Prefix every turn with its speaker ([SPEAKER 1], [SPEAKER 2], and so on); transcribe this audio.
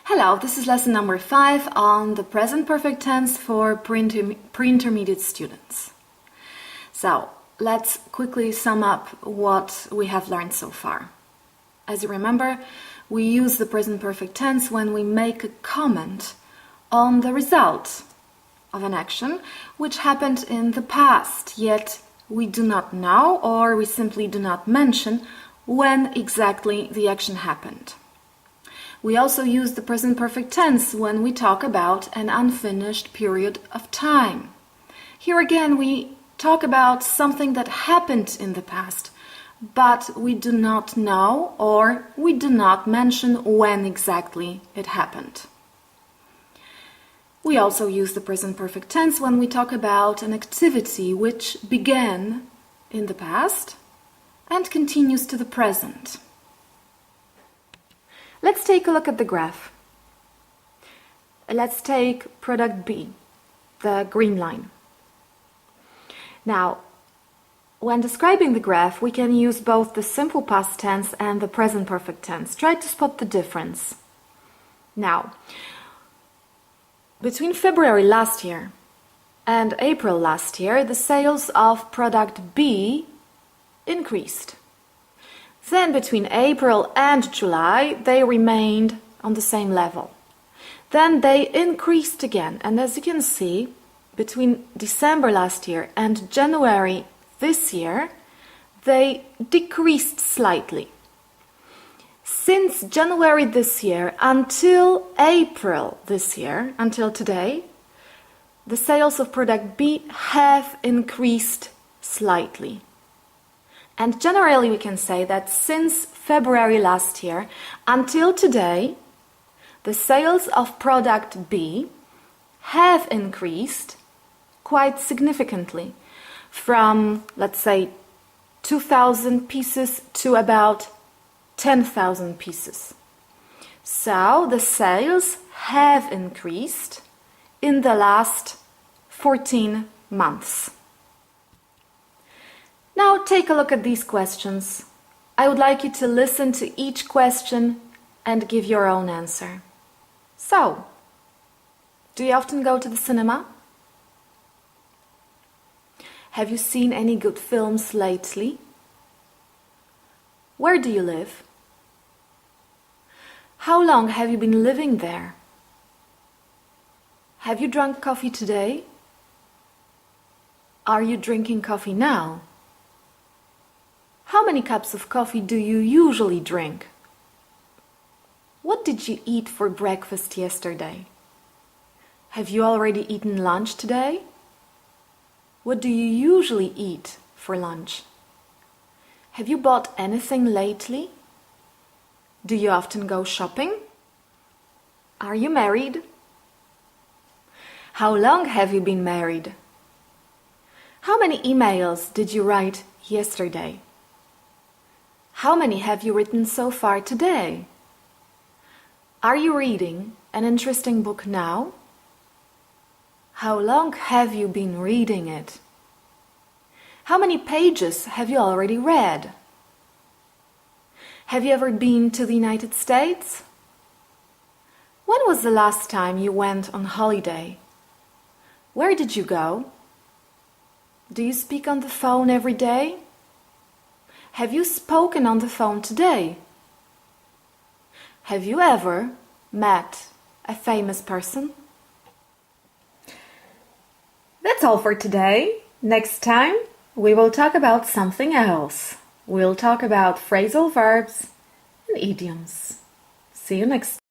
[SPEAKER 1] Hello, this is lesson number 5 on the present perfect tense for pre-intermediate students. So, let's quickly sum up what we have learned so far. As you remember, we use the present perfect tense when we make a comment on the result of an action which happened in the past, yet we do not know or we simply do not mention when exactly the action happened. We also use the present perfect tense when we talk about an unfinished period of time. Here again, we talk about something that happened in the past, but we do not know or we do not mention when exactly it happened. We also use the present perfect tense when we talk about an activity which began in the past and continues to the present. Let's take a look at the graph. Let's take product B, the green line. Now, when describing the graph, we can use both the simple past tense and the present perfect tense. Try to spot the difference. Now, between February last year and April last year, the sales of product B increased. Then between April and July, they remained on the same level. Then they increased again, and as you can see, between December last year and January this year, they decreased slightly. Since January this year until April this year, until today, the sales of product B have increased slightly. And generally we can say that since February last year until today, the sales of product B have increased quite significantly from, let's say, 2,000 pieces to about 10,000 pieces. So the sales have increased in the last 14 months. Now take a look at these questions. I would like you to listen to each question and give your own answer. So, do you often go to the cinema? Have you seen any good films lately? Where do you live? How long have you been living there? Have you drunk coffee today? Are you drinking coffee now? How many cups of coffee do you usually drink? What did you eat for breakfast yesterday? Have you already eaten lunch today? What do you usually eat for lunch? Have you bought anything lately? Do you often go shopping? Are you married? How long have you been married? How many emails did you write yesterday? How many have you written so far today? Are you reading an interesting book now? How long have you been reading it? How many pages have you already read? Have you ever been to the United States? When was the last time you went on holiday? Where did you go? Do you speak on the phone every day? Have you spoken on the phone today? Have you ever met a famous person? That's all for today. Next time, we will talk about something else. We'll talk about phrasal verbs and idioms. See you next time.